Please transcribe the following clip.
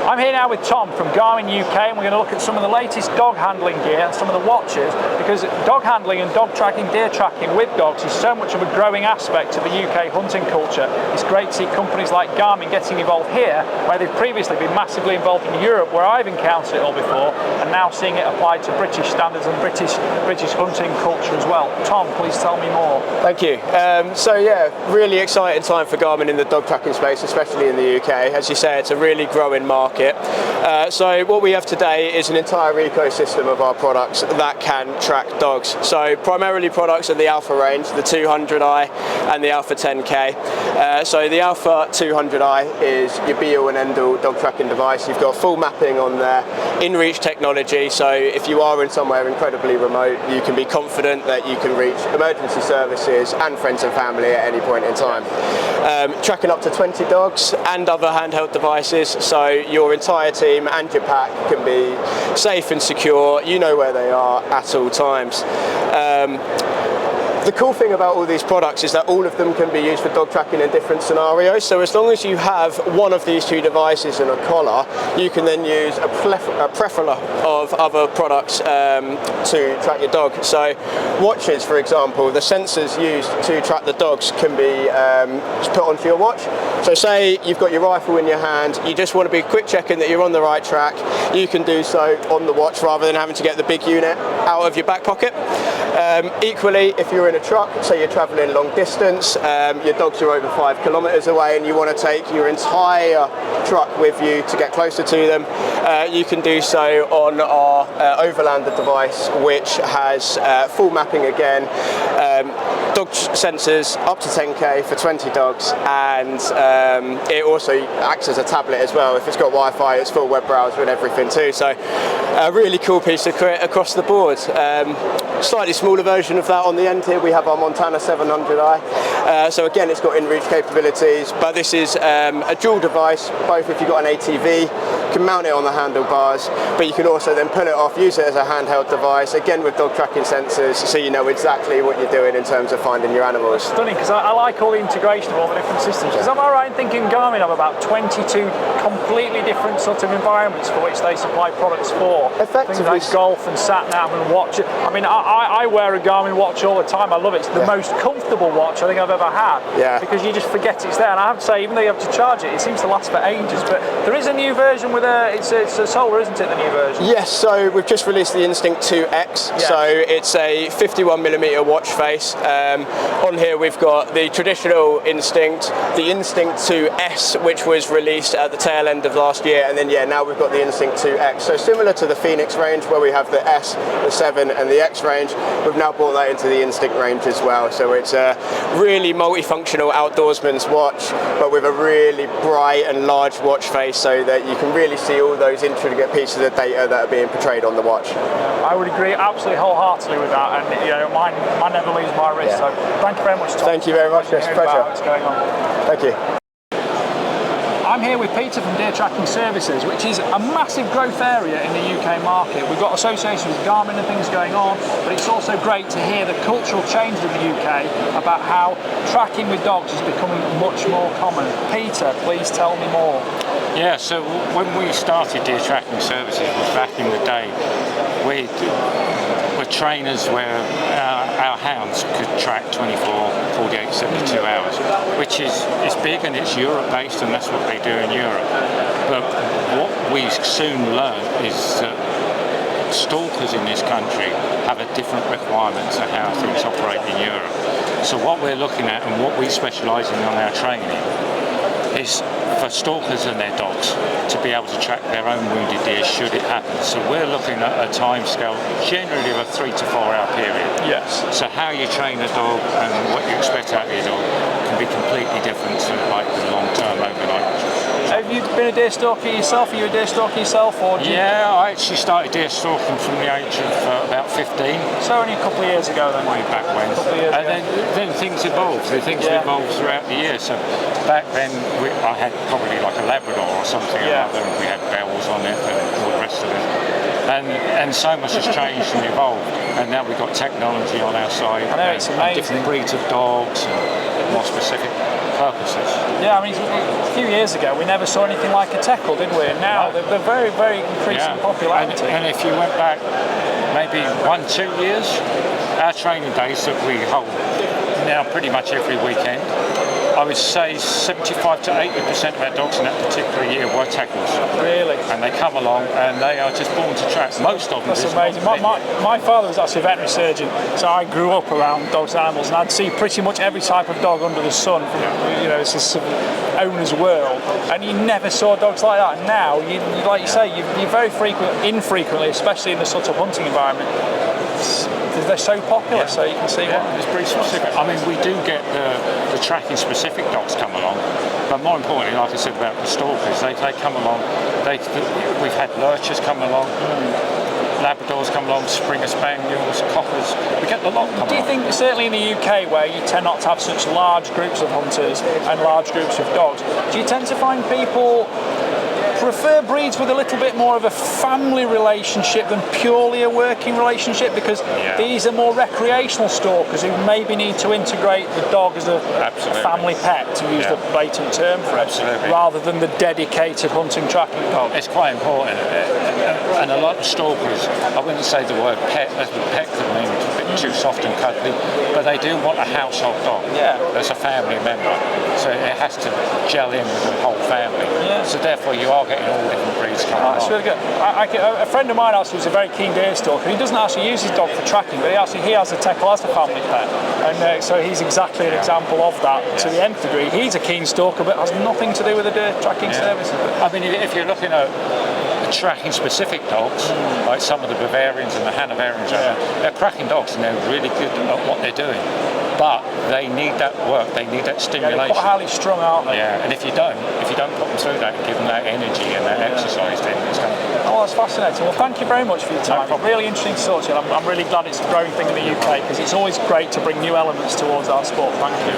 I'm here now with Tom from Garmin UK, and we're going to look at some of the latest dog handling gear and some of the watches, because dog handling and dog tracking, deer tracking with dogs is so much of a growing aspect of the UK hunting culture. It's great to see companies like Garmin getting involved here, where they've previously been massively involved in Europe, where I've encountered it all before, and now seeing it applied to British standards and British hunting culture as well. Tom, please tell me more. Thank you. So yeah, really exciting time for Garmin in the dog tracking space, especially in the UK. As you say, it's a really growing market. So what we have today is an entire ecosystem of our products that can track dogs. So primarily products are the Alpha range, the 200i and the Alpha 10K. So the Alpha 200i is your be-all and end-all dog tracking device. You've got full mapping on there, in-reach technology, so if you are in somewhere incredibly remote, you can be confident that you can reach emergency services and friends and family at any point in time. Tracking up to 20 dogs and other handheld devices, so your entire team and your pack can be safe and secure. You know where they are at all times. The cool thing about all these products is that all of them can be used for dog tracking in different scenarios. So as long as you have one of these two devices and a collar, you can then use a plethora of other products to track your dog. So watches, for example, the sensors used to track the dogs can be put onto your watch. So say you've got your rifle in your hand, you just want to be quick checking that you're on the right track, you can do so on the watch rather than having to get the big unit out of your back pocket. Equally, if you're in a truck, say you're travelling long distance, your dogs are over 5 kilometres away and you want to take your entire truck with you to get closer to them, you can do so on our Overlander device, which has full mapping again, dog sensors up to 10K for 20 dogs, and it also acts as a tablet as well. If it's got Wi-Fi, it's full web browser and everything too, so a really cool piece of kit across the board. Slightly smaller version of that on the end here, we have our Montana 700i. So again, it's got in-reach capabilities, but this is a dual device, both if you've got an ATV, you can mount it on the handlebars, but you can also then pull it off, use it as a handheld device, again with dog tracking sensors, so you know exactly what you're doing in terms of finding your animals. Stunning, because I like all the integration of all the different systems, because am I right in thinking Garmin have about 22 completely different sort of environments for which they supply products for? Effectively. Things like golf and sat-nav and watch. I mean, I wear a Garmin watch all the time. I love it. It's the most comfortable watch I think I've ever had. Yeah. Because you just forget it's there. And I have to say, even though you have to charge it, it seems to last for ages. But there is a new version with it's a solar, isn't it, the new version? Yes, so we've just released the Instinct 2X. Yes. So it's a 51mm watch face. On here we've got the traditional Instinct, the Instinct 2S, which was released at the tail end of last year, and then now we've got the Instinct 2X. So similar to the Phoenix range, where we have the S, the 7 and the X range, we've now brought that into the Instinct range as well. So it's a really multifunctional outdoorsman's watch, but with a really bright and large watch face, so that you can really see all those intricate pieces of data that are being portrayed on the watch. I would agree absolutely wholeheartedly with that, and mine never leaves my wrist. So thank you very much, Tom. Thank you very much. It's a pleasure. What's going on. Thank you. I'm here with Peter from Deer Tracking Services, which is a massive growth area in the UK market. We've got associations with Garmin and things going on, but it's also great to hear the cultural change in the UK about how tracking with dogs is becoming much more common. Peter, please tell me more. Yeah, so when we started Deer Tracking Services back in the day, we were trainers where our hounds could track 24, 48, 72 hours, which is big, and it's Europe-based, and that's what they do in Europe. But what we soon learned is that stalkers in this country have a different requirements of how things operate in Europe. So what we're looking at and what we specialise in on our training is for stalkers and their dogs to be able to track their own wounded deer should it happen. So we're looking at a time scale generally of a 3 to 4 hour period. Yes. So how you train a dog and what you expect out of your dog can be completely different to like the long-term overnight. Have you been a deer stalker yourself? Are you a deer stalker yourself? Or yeah, I actually started deer stalking from the age of about 15. So only a couple of years ago then? Way back when. And then things evolved. Things evolved throughout the year. So back then I had probably like a Labrador or something or other, and we had bells on it and all the rest of it. And so much has changed and evolved. And now we've got technology on our side. I know, it's amazing. Different breeds of dogs and more specific purposes. Yeah, I mean, a few years ago we never saw anything like a teckle, did we? And now they're very, very increasing popularity. And if you went back maybe 1-2 years, our training days that we hold now pretty much every weekend, I would say 75 to 80% of our dogs in that particular year were tackles. Really? And they come along and they are just born to track. Most of them. That's amazing. My father was actually a veterinary surgeon, so I grew up around dogs and animals, and I'd see pretty much every type of dog under the sun. You know, it's this owner's world, and you never saw dogs like that. And now, like you say, you very infrequently, especially in the sort of hunting environment, they're so popular, so you can see it's pretty specific. I mean, we do get the tracking specific dogs come along, but more importantly, like I said about the stalkers, they come along. We've had lurchers come along, Labradors come along, Springer Spaniels, Cockers. We get the lot come along. Do you think, certainly in the UK, where you tend not to have such large groups of hunters and large groups of dogs, do you tend to find people prefer breeds with a little bit more of a family relationship than purely a working relationship? Because these are more recreational stalkers who maybe need to integrate the dog as a family pet, to use the blatant term for it, rather than the dedicated hunting tracking dog. It's quite important. And a lot of stalkers, I wouldn't say the word pet, as the pet could mean a bit too soft and cuddly, but they do want a household dog. That's a family member. So it has to gel in with the whole family. So therefore you are getting all different breeds coming along. That's really good. A friend of mine actually was a very keen deer stalker. He doesn't actually use his dog for tracking, but he has a teckle as a family pet. And so he's exactly an example of that to the nth degree. He's a keen stalker, but has nothing to do with the deer tracking service. I mean, if you're looking at tracking specific dogs, like some of the Bavarians and the Hanoverians, they're cracking dogs and they're really good at what they're doing. But they need that work, they need that stimulation. They're quite highly strung, aren't they? And if you don't put them through that and give them that energy and that exercise, then it's going to... Oh, that's fascinating. Well, thank you very much for your time. It's really interesting to talk to you. I'm really glad it's a growing thing in the UK, because it's always great to bring new elements towards our sport. Thank you.